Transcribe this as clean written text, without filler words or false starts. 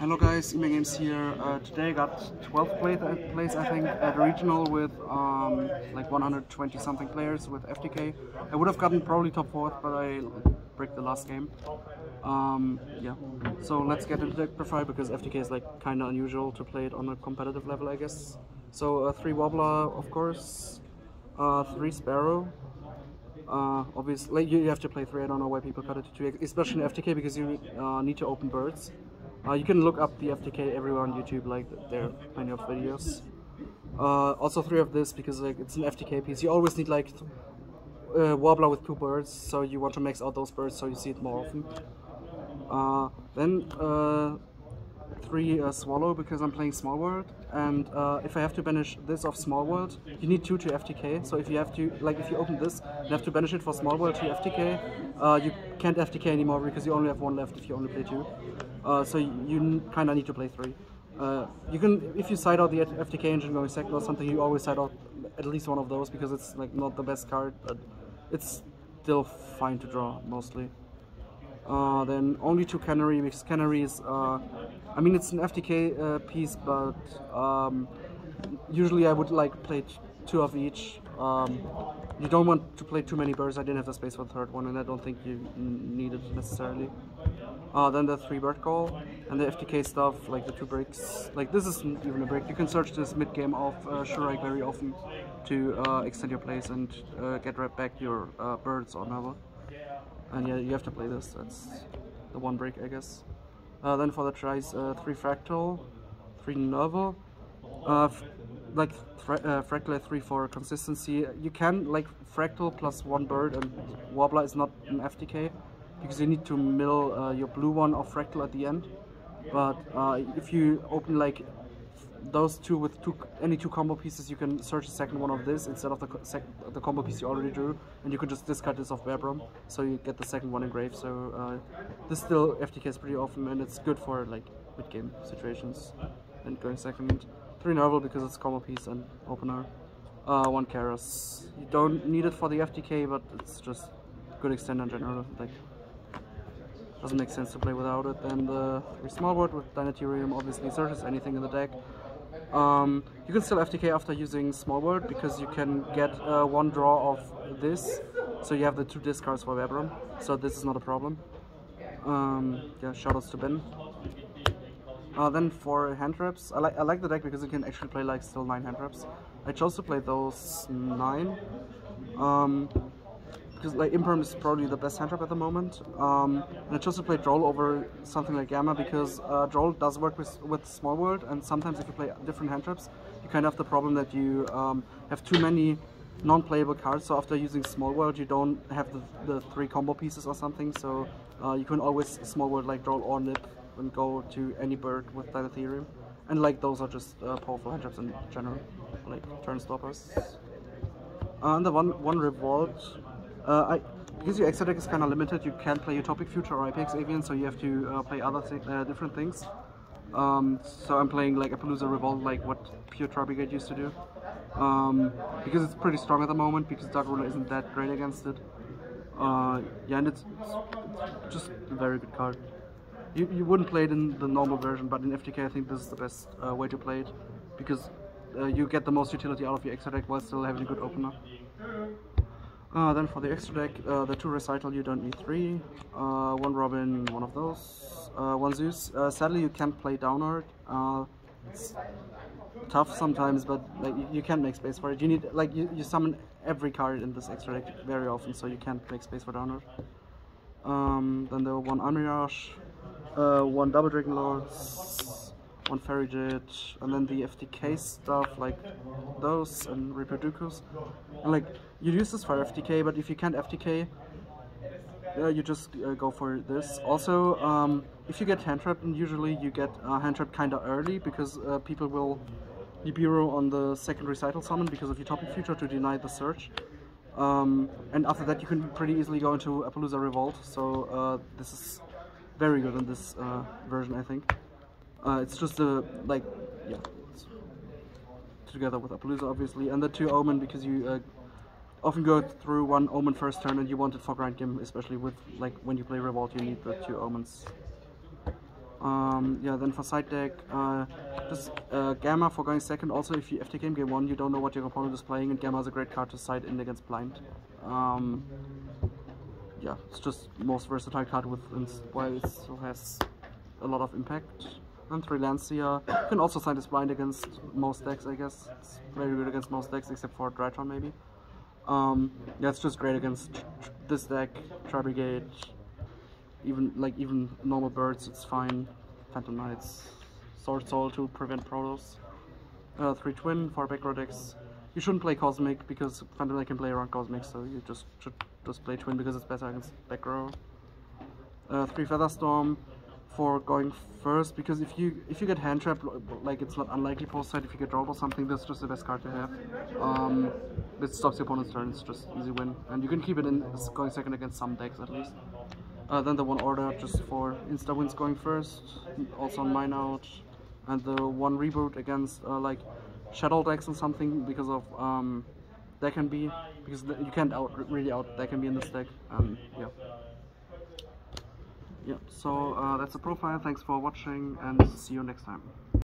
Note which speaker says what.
Speaker 1: Hello guys, Ime Games here. Today I got 12th place I think at a regional with like 120 something players with FTK. I would have gotten probably top 4th, but I bricked the last game. Yeah, so let's get into deck profile because FTK is like kinda unusual to play it on a competitive level, I guess. So 3 Wobbler, of course, 3 Sparrow. Obviously, you have to play 3. I don't know why people cut it to 2, especially in FTK because you need to open birds. You can look up the FTK everywhere on YouTube, like there are plenty of videos. Also 3 of this because like it's an FTK piece. You always need like Wobbler with 2 birds, so you want to max out those birds so you see it more often. Then 3 Swallow because I'm playing Small World, and if I have to banish this off Small World, you need 2 to FTK. So if you have to, like if you open this, you have to banish it for Small World to FTK. You can't FTK anymore because you only have 1 left if you only play 2. So you kind of need to play 3. You can, if you side out the FTK engine going second or something, you always side out at least one of those because it's like not the best card, but it's still fine to draw mostly. Then only 2 Canary because Canary is, I mean it's an FTK piece, but usually I would like play 2 of each. You don't want to play too many birds. I didn't have the space for the 3rd one, and I don't think you need it necessarily. Then the 3 Bird Call and the FTK stuff, like the 2 bricks. Like this isn't even a brick. You can search this mid game of Shuraik very often to extend your plays and get right back your birds or Nerval. And yeah, you have to play this. That's the 1 brick, I guess. Then for the tries, 3 Fractal, 3 Nerval. Like Fractal at 3 for consistency. You can like Fractal plus 1 bird, and Wobbler is not an FTK because you need to mill your blue one of Fractal at the end. But if you open like those 2 with any 2 combo pieces, you can search the second one of this instead of the combo piece you already drew, and you could just discard this off Bearbrom, so you get the second one engraved. So this still FTKs pretty often, and it's good for like mid game situations. And going second, 3 Nerval because it's combo piece and opener. 1 Karos. You don't need it for the FTK, but it's just good extender in general. Like doesn't make sense to play without it. And 3 Small World with Dynatirium obviously searches anything in the deck. You can still FTK after using Small World because you can get 1 draw of this, so you have the 2 discards for Bearbrom, so this is not a problem. Yeah, shoutouts to Ben. Then for hand traps, I like the deck because you can actually play like still 9 hand traps. I chose to play those 9 because like Imperm is probably the best hand trap at the moment. And I chose to play Droll over something like Gamma because Droll does work with Small World, and sometimes if you play different hand traps, you kind of have the problem that you have too many non-playable cards. So after using Small World, you don't have the 3 combo pieces or something. So you can always Small World like Droll or Nip and go to any bird with Dynatirium, and like those are just powerful hand traps in general, like turn stoppers. And the one Revolt, because your extra deck is kind of limited, you can't play Utopic Future or IPX Avian, so you have to play other different things. So I'm playing like Appaloosa Revolt, like what Pure Tribigate used to do, because it's pretty strong at the moment, because Dark Ruler isn't that great against it. Yeah, and it's just a very good card. You wouldn't play it in the normal version, but in FTK I think this is the best way to play it, because you get the most utility out of your extra deck while still having a good opener. Then for the extra deck, the 2 Recital, you don't need 3, 1 Robin, 1 of those, 1 Zeus. Sadly you can't play Downward. It's tough sometimes, but like you can't make space for it. You need like you summon every card in this extra deck very often, so you can't make space for Downward. Then the 1 Almirage, 1 Double Dragon Lords, 1 Fairy Jet, and then the FTK stuff like those and Reproducus. And like you use this for FTK, but if you can't FTK, you just go for this. Also, if you get hand trapped, and usually you get hand trapped kind of early because people will Nibiru on the 2nd Recital summon because of Utopic Future to deny the search. And after that you can pretty easily go into Appaloosa Revolt, so this is very good in this version, I think. It's just like, yeah, together with Appaloosa obviously, and the 2 Omen because you often go through 1 Omen first turn and you want it for grind game, especially with like when you play Revolt you need the 2 Omens. Yeah, then for side deck, just Gamma for going second. Also, if you FTK in game 1, you don't know what your opponent is playing, and Gamma is a great card to side in against blind. Yeah, it's just most versatile card with while it still has a lot of impact. And 3 Lancia. You can also side this blind against most decks, I guess. It's very good against most decks except for Drytron maybe. Yeah, it's just great against this deck, Tri-Brigade, even normal birds, it's fine. Phantom Knights, Sword Soul to prevent Protoss. 3 Twin for back row decks. You shouldn't play Cosmic because Phantom Knight can play around Cosmic, so you should just play Twin because it's better against back row. 3 Featherstorm for going first, because if you get hand trapped, like it's not unlikely post side, if you get rolled or something, that's just the best card to have. It stops your opponent's turn, it's just easy win, and you can keep it in going second against some decks at least. Then the 1 order just for insta wins going first, also on mine out, and the 1 reboot against like shadow decks and something because of there can be, because you can't really out there can be in this deck, and yeah. Yeah, so that's the profile. Thanks for watching and see you next time.